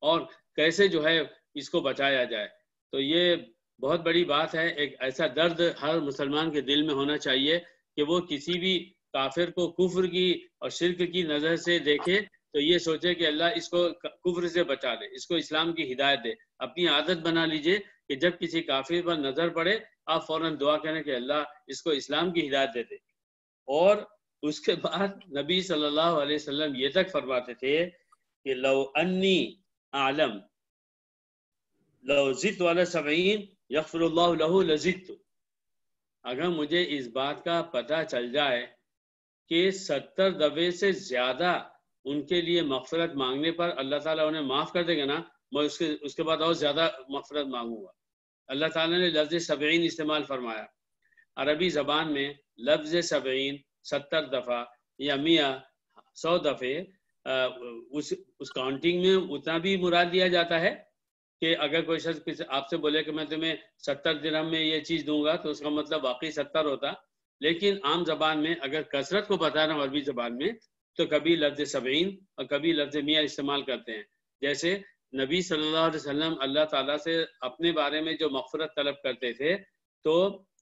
اور کیسے جو ہے اس کو بچایا جائے؟ تو یہ بہت بڑی بات ہے. ایک ایسا درد ہر مسلمان کے دل میں ہونا چاہیے کہ وہ کسی بھی کافر کو کفر کی اور شرک کی نظر سے دیکھے تو یہ سوچے کہ اللہ اس کو کفر سے بچا لے، اس کو اسلام کی ہدایت دے. اپنی عادت بنا لیجئے کہ جب کسی کافر پر نظر پڑے آپ فوراً دعا کریں کہ اللہ اس کو اسلام کی ہدایت دے دے. اور اس کے بعد نبی صلی اللہ علیہ وسلم یہ تک فرماتے تھے کہ لو انی اعلم لو زدت علی 70 یغفر اللہ لہ لزدت، اگر مجھے اس بات کا پتہ چل جائے کہ 70 دفعے سے زیادہ ان کے لیے مغفرت مانگنے پر اللہ تعالیٰ انہیں معاف کر دے گا نا، میں اس کے بعد اور زیادہ مغفرت مانگوں گا. اللہ تعالیٰ نے لفظ 70 استعمال فرمایا. عربی زبان میں لفظ 70 دفعہ یا 100 دفعے اس کاؤنٹنگ میں اتنا بھی مراد دیا جاتا ہے کہ اگر کوئی شخص آپ سے بولے کہ میں تمہیں 70 درہم میں یہ چیز دوں گا تو اس کا مطلب واقعی 70 ہوتا. لیکن عام زبان میں اگر کثرت کو بتا رہا ہوں عربی زبان میں تو کبھی لفظ 70 اور کبھی لفظ 100 استعمال کرتے ہیں. جیسے نبی صلی اللہ علیہ وسلم اللہ تعالیٰ سے اپنے بارے میں جو مغفرت طلب کرتے تھے تو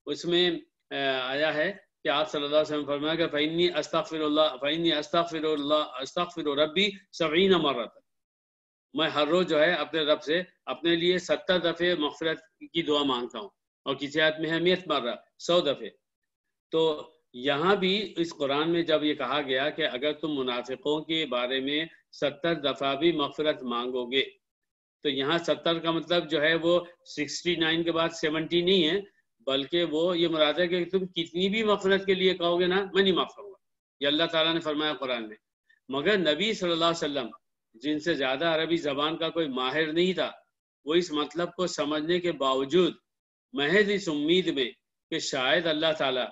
اس میں آیا ہے کہ آپ صلی اللہ علیہ وسلم فرمایا کہ فإنی استغفر ربی 70 مرۃ، میں ہر روز جو ہے اپنے رب سے اپنے لیے 70 دفعے مغفرت کی دعا مانگتا ہوں، اور کسی آیت میں ہے 100 مرہ 100 دفعے. تو یہاں بھی اس قرآن میں جب یہ کہا گیا کہ اگر تم منافقوں کے بارے میں 70 دفعہ بھی مغفرت مانگو گے، تو یہاں 70 کا مطلب جو ہے وہ 69 کے بعد 70 نہیں ہے، بلکہ وہ یہ مراد ہے کہ تم کتنی بھی مغفرت کے لیے کہو گے نا میں نہیں معاف کروں گا. یہ اللہ تعالیٰ نے فرمایا قرآن میں. مگر نبی صلی اللہ علیہ وسلم جن سے زیادہ عربی زبان کا کوئی ماہر نہیں تھا، وہ اس مطلب کو سمجھنے کے باوجود محض اس امید میں کہ شاید اللہ تعالیٰ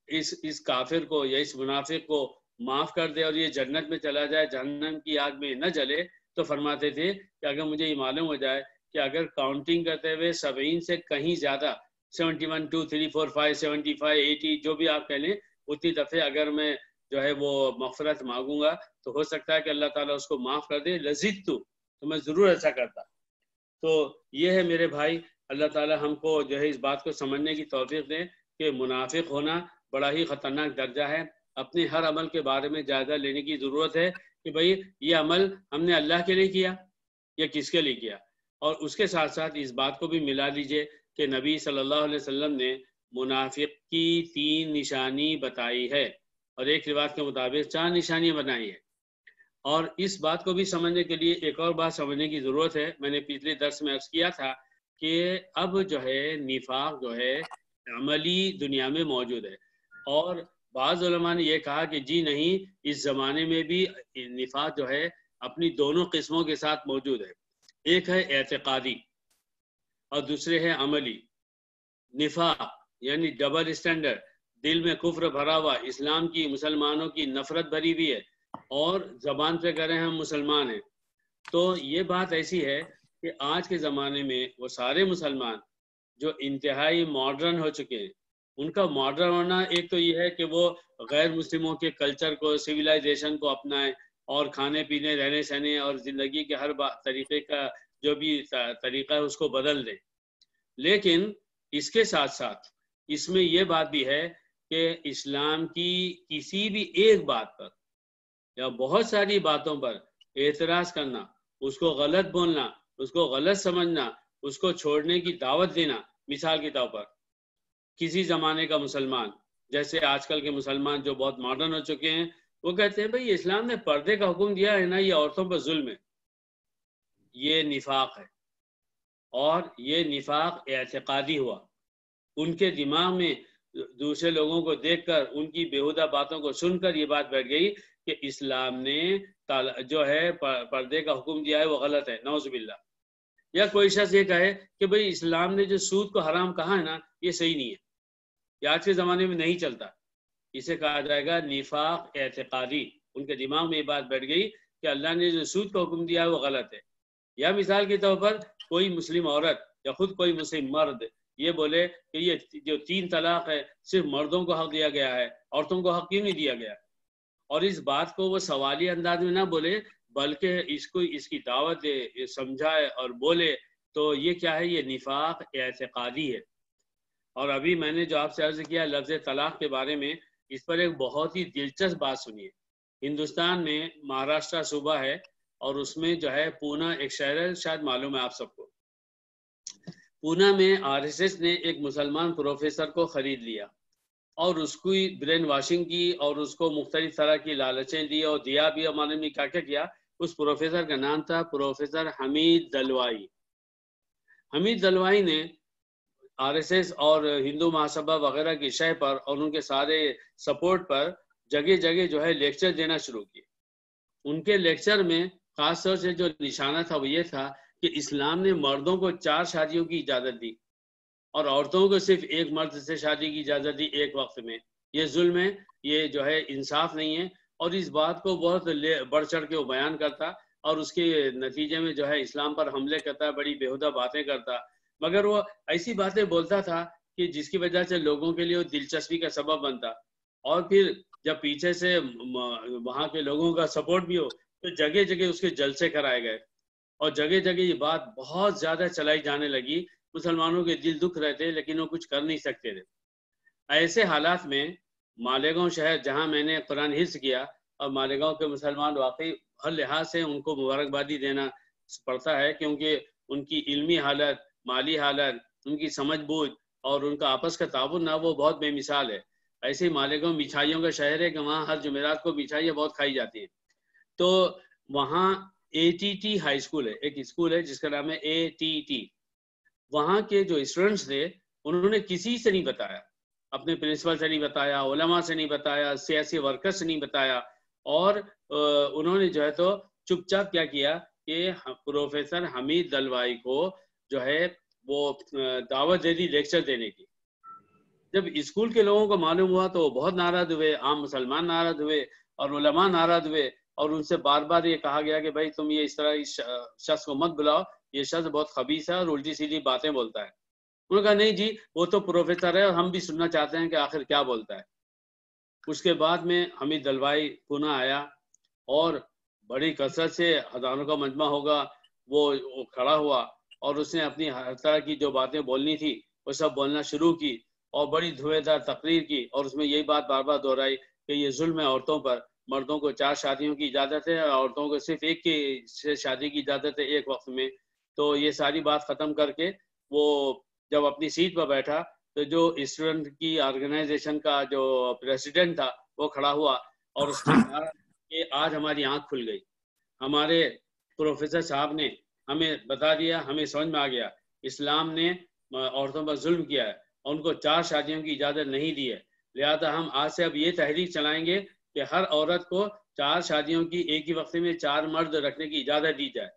اس کافر کو یا اس منافق کو معاف کر دے اور یہ جنت میں چلا جائے، جہنم کی آگ میں نہ جلے، تو فرماتے تھے کہ اگر مجھے یہ معلوم ہو جائے کہ اگر کاؤنٹنگ کرتے ہوئے 70 سے کہیں زیادہ 71 2 3 4 5 75 80 جو بھی آپ کہہ لیں اتنی دفعے اگر میں جو ہے وہ مغفرت مانگوں گا تو ہو سکتا ہے کہ اللہ تعالیٰ اس کو معاف کر دے. لذت تو میں ضرور ایسا کرتا. تو یہ ہے میرے بھائی، اللہ تعالیٰ ہم کو جو ہے اس بات کو سمجھنے کی توفیق دے کہ منافق ہونا بڑا ہی خطرناک درجہ ہے. اپنے ہر عمل کے بارے میں جائزہ لینے کی ضرورت ہے کہ بھئی یہ عمل ہم نے اللہ کے لیے کیا یا کس کے لیے کیا. اور اس کے ساتھ ساتھ اس بات کو بھی ملا لیجئے کہ نبی صلی اللہ علیہ وسلم نے منافق کی 3 نشانی بتائی ہے، اور ایک روایت کے مطابق 4 نشانیاں بنائی ہیں. اور اس بات کو بھی سمجھنے کے لیے ایک اور بات سمجھنے کی ضرورت ہے. میں نے پچھلے درس میں عرض کیا تھا کہ اب جو ہے نفاق جو ہے عملی دنیا میں موجود ہے، اور بعض علماء نے یہ کہا کہ جی نہیں، اس زمانے میں بھی نفاق جو ہے اپنی دونوں قسموں کے ساتھ موجود ہے. ایک ہے اعتقادی اور دوسرے ہے عملی. نفاق یعنی ڈبل اسٹینڈرڈ، دل میں کفر بھرا ہوا، اسلام کی مسلمانوں کی نفرت بھری ہوئی ہے اور زبان پہ کہہ رہے ہیں ہم مسلمان ہیں. تو یہ بات ایسی ہے کہ آج کے زمانے میں وہ سارے مسلمان جو انتہائی ماڈرن ہو چکے ہیں، ان کا ماڈرن ہونا ایک تو یہ ہے کہ وہ غیر مسلموں کے کلچر کو، سویلائزیشن کو اپنائیں اور کھانے پینے، رہنے سہنے اور زندگی کے ہر طریقے کا جو بھی طریقہ ہے اس کو بدل دیں. لیکن اس کے ساتھ ساتھ اس میں یہ بات بھی ہے کہ اسلام کی کسی بھی ایک بات پر یا بہت ساری باتوں پر اعتراض کرنا، اس کو غلط بولنا، اس کو غلط سمجھنا، اس کو چھوڑنے کی دعوت دینا. مثال کے طور پر کسی زمانے کا مسلمان، جیسے آج کل کے مسلمان جو بہت ماڈرن ہو چکے ہیں، وہ کہتے ہیں بھئی اسلام نے پردے کا حکم دیا ہے نا، یہ عورتوں پر ظلم ہے. یہ نفاق ہے، اور یہ نفاق اعتقادی ہوا. ان کے دماغ میں دوسرے لوگوں کو دیکھ کر ان کی بیہودہ باتوں کو سن کر یہ بات بیٹھ گئی کہ اسلام نے جو ہے پردے کا حکم دیا ہے وہ غلط ہے، نعوذ باللہ. یا کوئی شخص یہ کہے کہ بھئی اسلام نے جو سود کو حرام کہا ہے نا یہ صحیح نہیں ہے، یہ آج کے زمانے میں نہیں چلتا، اسے کہا جائے گا نفاق اعتقادی. ان کے دماغ میں یہ بات بیٹھ گئی کہ اللہ نے جو سود کا حکم دیا ہے وہ غلط ہے. یا مثال کے طور پر کوئی مسلم عورت یا خود کوئی مسلم مرد یہ بولے کہ یہ جو 3 طلاق ہے صرف مردوں کو حق دیا گیا ہے، عورتوں کو حق کیوں نہیں دیا گیا، اور اس بات کو وہ سوالی انداز میں نہ بولے بلکہ اس کی دعوت دے، سمجھائے اور بولے، تو یہ کیا ہے؟ یہ نفاق اعتقادی ہے. اور ابھی میں نے جو آپ سے عرض کیا لفظ طلاق کے بارے میں، اس پر ایک بہت ہی دلچسپ بات سنیے. ہندوستان میں مہاراشٹرا صوبہ ہے اور اس میں جو ہے پونا ایک شہر ہے، شاید معلوم ہے آپ سب کو. پونا میں RSS نے ایک مسلمان پروفیسر کو خرید لیا اور اس کی برین واشنگ کی اور اس کو مختلف طرح کی لالچیں دی اور دیا بھی، اور معلوم نہیں کیا کیا. اس پروفیسر کا نام تھا پروفیسر حمید دلوائی. حمید دلوائی نے RSS اور ہندو مہاسبھا وغیرہ کی شہ پر اور ان کے سارے سپورٹ پر جگہ جگہ جو ہے لیکچر دینا شروع کیے. ان کے لیکچر میں خاص طور سے جو نشانہ تھا وہ یہ تھا کہ اسلام نے مردوں کو 4 شادیوں کی اجازت دی اور عورتوں کو صرف ایک مرد سے شادی کی اجازت دی ایک وقت میں. یہ ظلم ہے، یہ جو ہے انصاف نہیں ہے. اور اس بات کو بہت بڑھ چڑھ کے وہ بیان کرتا اور اس کے نتیجے میں جو ہے اسلام پر حملے کرتا، بڑی بیہودہ باتیں کرتا. مگر وہ ایسی باتیں بولتا تھا کہ جس کی وجہ سے لوگوں کے لیے وہ دلچسپی کا سبب بنتا. اور پھر جب پیچھے سے وہاں کے لوگوں کا سپورٹ بھی ہو تو جگہ جگہ اس کے جلسے کرائے گئے اور جگہ جگہ یہ بات بہت زیادہ چلائی جانے لگی. مسلمانوں کے دل دکھ رہے تھے لیکن وہ کچھ کر نہیں سکتے تھے. ایسے حالات میں مالیگاؤں شہر جہاں میں نے قرآن حفظ کیا، اور مالیگاؤں کے مسلمان واقعی ہر لحاظ سے ان کو مبارکبادی دینا پڑتا ہے کیونکہ ان کی علمی حالت، مالی حالت، ان کی سمجھ بوجھ اور ان کا آپس کا تعاون نہ وہ بہت بے مثال ہے. ایسے ہی مالیگاؤں مٹھائیوں کا شہر ہے کہ وہاں ہر جمعرات کو مٹھائیاں بہت کھائی جاتی ہیں. تو وہاں ATT ہائی اسکول ہے، ایک اسکول ہے جس کا نام ہے ATT. وہاں کے جو اسٹوڈنٹس تھے انہوں نے کسی سے نہیں بتایا، اپنے پرنسپل سے نہیں بتایا، علماء سے نہیں بتایا، سیاسی ورکر سے نہیں بتایا، اور انہوں نے جو ہے تو چپ چاپ کیا کیا کہ پروفیسر حمید دلوائی کو جو ہے وہ دعوت دے دی لیکچر دینے کی. جب اسکول کے لوگوں کو معلوم ہوا تو وہ بہت ناراض ہوئے، عام مسلمان ناراض ہوئے اور علماء ناراض ہوئے، اور ان سے بار بار یہ کہا گیا کہ بھائی تم یہ اس طرح اس شخص کو مت بلاؤ، یہ شخص بہت خبیث ہے اور الٹی سیدھی باتیں بولتا ہے. انہوں نے کہا نہیں جی وہ تو پروفیسر ہے اور ہم بھی سننا چاہتے ہیں کہ آخر کیا بولتا ہے. اس کے بعد میں حمید دلوائی پونا آیا اور بڑی کثرت سے ہزاروں کا مجمع ہوگا وہ کھڑا ہوا اور اس نے اپنی ہر طرح کی جو باتیں بولنی تھی وہ سب بولنا شروع کی اور بڑی دھویں دار تقریر کی، اور اس میں یہی بات بار بار دہرائی کہ یہ ظلم ہے عورتوں پر. مردوں کو 4 شادیوں کی اجازت ہے اور عورتوں کو صرف ایک کی شادی کی اجازت ہے ایک وقت میں. تو یہ ساری بات ختم کر کے وہ جب اپنی سیٹ پر بیٹھا تو جو اسٹوڈنٹ کی آرگنائزیشن کا جو پریزیڈنٹ تھا وہ کھڑا ہوا اور اس نے کہا کہ آج ہماری آنکھ کھل گئی، ہمارے پروفیسر صاحب نے ہمیں بتا دیا، ہمیں سمجھ میں آ گیا اسلام نے عورتوں پر ظلم کیا ہے اور ان کو 4 شادیوں کی اجازت نہیں دی ہے. لہذا ہم آج سے اب یہ تحریک چلائیں گے کہ ہر عورت کو 4 شادیوں کی ایک ہی وقت میں 4 مرد رکھنے کی اجازت دی جائے.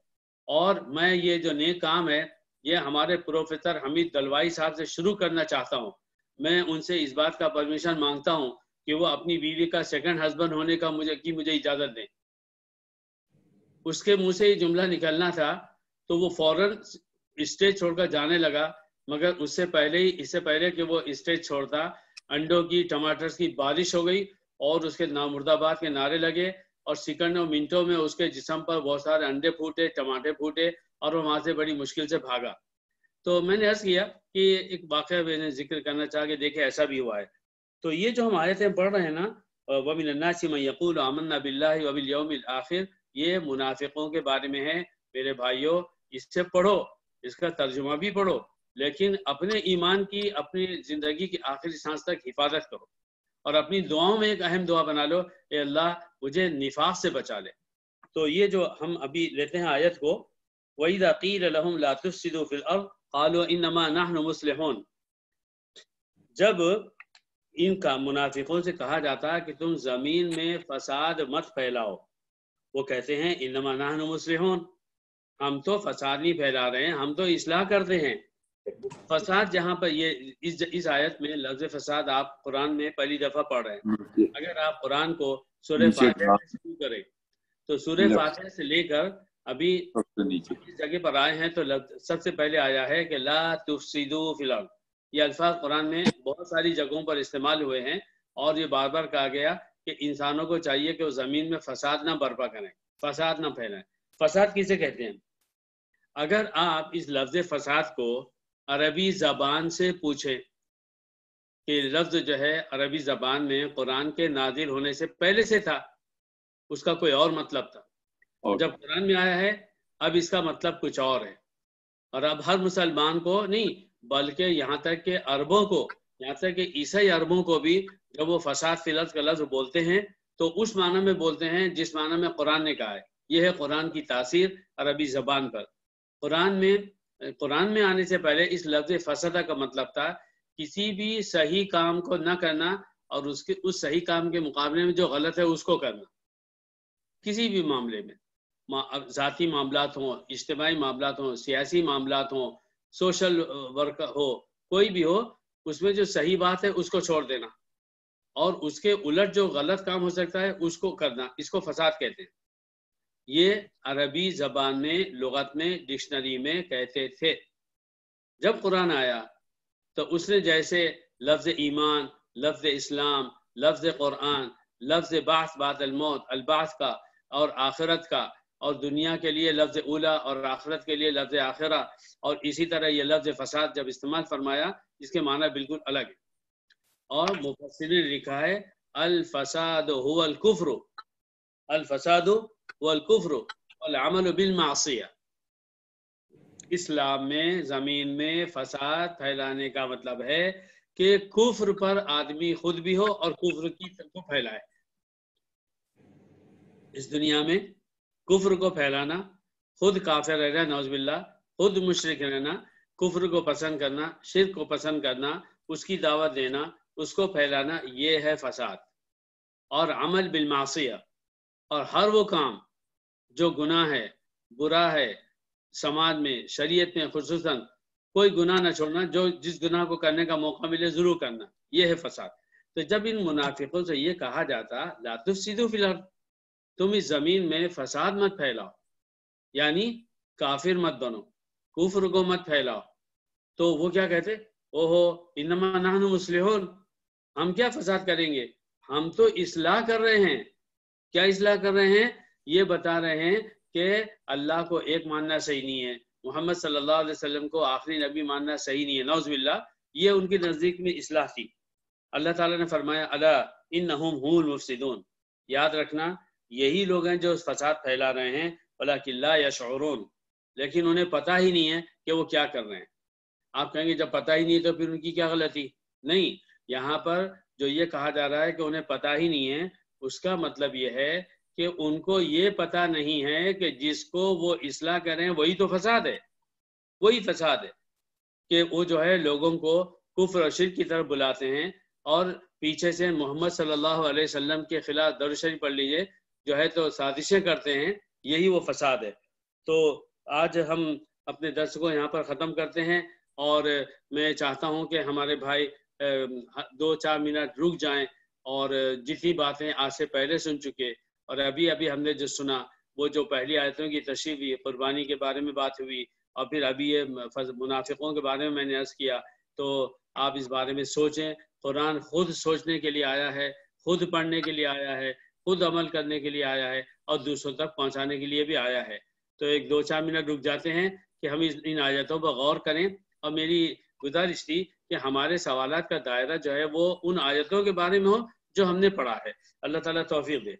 اور میں یہ جو نیک کام ہے یہ ہمارے پروفیسر حمید دلوائی صاحب سے شروع کرنا چاہتا ہوں. میں ان سے اس بات کا پرمیشن مانگتا ہوں کہ وہ اپنی بیوی کا سیکنڈ ہسبینڈ ہونے کا مجھے اجازت دیں. اس کے منہ سے یہ جملہ نکلنا تھا تو وہ فوراً اسٹیج چھوڑ کر جانے لگا، مگر اس سے پہلے کہ وہ اسٹیج چھوڑتا انڈوں کی ٹماٹرز کی بارش ہو گئی اور اس کے نامرد آباد کے نعرے لگے اور سیکنڈوں منٹوں میں اس کے جسم پر بہت سارے انڈے پھوٹے، ٹماٹر پھوٹے اور وہ وہاں سے بڑی مشکل سے بھاگا. تو میں نے عرض کیا کہ ایک واقعہ میں نے ذکر کرنا چاہا کہ دیکھیں ایسا بھی ہوا ہے. تو یہ جو ہم آیتیں پڑھ رہے ہیں نا وَمِنَ النَّاسِ مَن يَقُولُ آمَنَّا بِاللَّهِ وَبِالْيَوْمِ الْآخِرِ، یہ منافقوں کے بارے میں ہے. میرے بھائیوں اس سے پڑھو، اس کا ترجمہ بھی پڑھو، لیکن اپنے ایمان کی، اپنی زندگی کی آخری سانس تک حفاظت کرو اور اپنی دعاؤں میں ایک اہم دعا بنا لو، اے اللہ مجھے نفاق سے بچا لے. تو یہ جو ہم ابھی لیتے ہیں آیت کو، وَإِذَا قِيلَ لَهُمْ لَا تُفْسِدُوا فِي الْأَرْضِ قَالُوا إِنَّمَا نَحْنُ مُصْلِحُونَ، جب ان کا منافقوں سے کہا جاتا ہے کہ تم زمین میں فساد مت پھیلاؤ. وہ کہتے ہیں انما نحن مصلحون، ہم تو فساد نہیں پھیلا رہے ہیں، ہم تو اصلاح کرتے ہیں. فساد جہاں پر یہ اس آیت میں لفظ فساد آپ قرآن میں پہلی دفعہ پڑھ رہے ہیں. اگر آپ قرآن کو سورہ فاتحہ سے شروع کریں تو سورہ فاتحہ سے لے کر ابھی اس جگہ پر آئے ہیں تو سب سے پہلے آیا ہے کہ لا تفسدوا فی الارض. یہ الفاظ قرآن میں بہت ساری جگہوں پر استعمال ہوئے ہیں اور یہ بار بار کہا گیا کہ انسانوں کو چاہیے کہ وہ زمین میں فساد نہ برپا کریں، فساد نہ پھیلائیں. فساد کسے کہتے ہیں؟ اگر آپ اس لفظ فساد کو عربی زبان سے پوچھیں کہ لفظ جو ہے عربی زبان میں قرآن کے نازل ہونے سے پہلے سے تھا، اس کا کوئی اور مطلب تھا. جب قرآن میں آیا ہے اب اس کا مطلب کچھ اور ہے. اور اب ہر مسلمان کو نہیں بلکہ یہاں تک کہ عربوں کو، یہاں تک کہ عیسائی عربوں کو بھی جب وہ فساد فی الارض کا لفظ بولتے ہیں تو اس معنی میں بولتے ہیں جس معنی میں قرآن نے کہا ہے. یہ ہے قرآن کی تاثیر عربی زبان پر. قرآن میں آنے سے پہلے اس لفظ فسادہ کا مطلب تھا کسی بھی صحیح کام کو نہ کرنا اور اس صحیح کام کے مقابلے میں جو غلط ہے اس کو کرنا. کسی بھی معاملے میں، ذاتی معاملات ہوں، اجتماعی معاملات ہوں، سیاسی معاملات ہوں، سوشل ورک ہو، کوئی بھی ہو، اس میں جو صحیح بات ہے اس کو چھوڑ دینا اور اس کے الٹ جو غلط کام ہو سکتا ہے اس کو کرنا، اس کو فساد کہتے ہیں. یہ عربی زبان میں لغت میں ڈکشنری میں کہتے تھے. جب قرآن آیا تو اس نے جیسے لفظ ایمان، لفظ اسلام، لفظ قرآن، لفظ بعث بعد الموت، البعث کا اور آخرت کا، اور دنیا کے لیے لفظ اولا اور آخرت کے لیے لفظ آخرہ، اور اسی طرح یہ لفظ فساد جب استعمال فرمایا اس کے معنی بالکل الگ ہے. اور مفسرین نے لکھا ہے الفساد هو الکفر، الفساد هو الکفر والعمل بالمعصیہ. اسلام میں زمین میں فساد پھیلانے کا مطلب ہے کہ کفر پر آدمی خود بھی ہو اور کفر کی کو پھیلائے. اس دنیا میں کفر کو پھیلانا، خود کافر رہنا، نعوذ باللہ، خود مشرک رہنا، کفر کو پسند کرنا، شرک کو پسند کرنا، اس کی دعوت دینا، اس کو پھیلانا، یہ ہے فساد. اور عمل بالمعصیہ، اور ہر وہ کام جو گناہ ہے، برا ہے، سماج میں، شریعت میں خصوصاً کوئی گناہ نہ چھوڑنا، جو جس گناہ کو کرنے کا موقع ملے ضرور کرنا، یہ ہے فساد. تو جب ان منافقوں سے یہ کہا جاتا لا تفسدوا فی الارض، تم اس زمین میں فساد مت پھیلاؤ، یعنی کافر مت بنو، کفر کو مت پھیلاؤ، تو وہ کیا کہتے؟ اوہو انما نحن مصلحون، ہم کیا فساد کریں گے، ہم تو اصلاح کر رہے ہیں. کیا اصلاح کر رہے ہیں؟ یہ بتا رہے ہیں کہ اللہ کو ایک ماننا صحیح نہیں ہے، محمد صلی اللہ علیہ وسلم کو آخری نبی ماننا صحیح نہیں ہے، نعوذ باللہ. یہ ان کی نزدیک میں اصلاح تھی. اللہ تعالیٰ نے فرمایا الا انہم هم المفسدون، یاد رکھنا یہی لوگ ہیں جو فساد پھیلا رہے ہیں، ولکن لا یشعرون، لیکن انہیں پتہ ہی نہیں ہے کہ وہ کیا کر رہے ہیں. آپ کہیں گے جب پتہ ہی نہیں تو پھر ان کی کیا غلطی؟ نہیں، یہاں پر جو یہ کہا جا رہا ہے کہ انہیں پتہ ہی نہیں ہے، اس کا مطلب یہ ہے کہ ان کو یہ پتہ نہیں ہے کہ جس کو وہ اصلاح کریں وہی تو فساد ہے. وہی فساد ہے کہ وہ جو ہے لوگوں کو کفر و شرک کی طرف بلاتے ہیں اور پیچھے سے محمد صلی اللہ علیہ وسلم کے خلاف درود شریف پڑھ لیجئے جو ہے تو سازشیں کرتے ہیں، یہی وہ فساد ہے. تو آج ہم اپنے درس کو یہاں پر ختم کرتے ہیں اور میں چاہتا ہوں کہ ہمارے بھائی 2-4 منٹ رک جائیں اور جتنی باتیں آج سے پہلے سن چکے اور ابھی ہم نے جو سنا وہ جو پہلی آیتوں کی تشریح ہوئی، قربانی کے بارے میں بات ہوئی اور پھر ابھی یہ منافقوں کے بارے میں نے عرض کیا، تو آپ اس بارے میں سوچیں. قرآن خود سوچنے کے لیے آیا ہے، خود پڑھنے کے لیے آیا ہے، خود عمل کرنے کے لیے آیا ہے اور دوسروں تک پہنچانے کے لیے بھی آیا ہے. تو 2-4 منٹ رک جاتے ہیں کہ ہم ان آیتوں پر غور کریں. اور میری گزارش تھی کہ ہمارے سوالات کا دائرہ جو ہے وہ ان آیتوں کے بارے میں ہو جو ہم نے پڑھا ہے. اللہ تعالیٰ توفیق دے.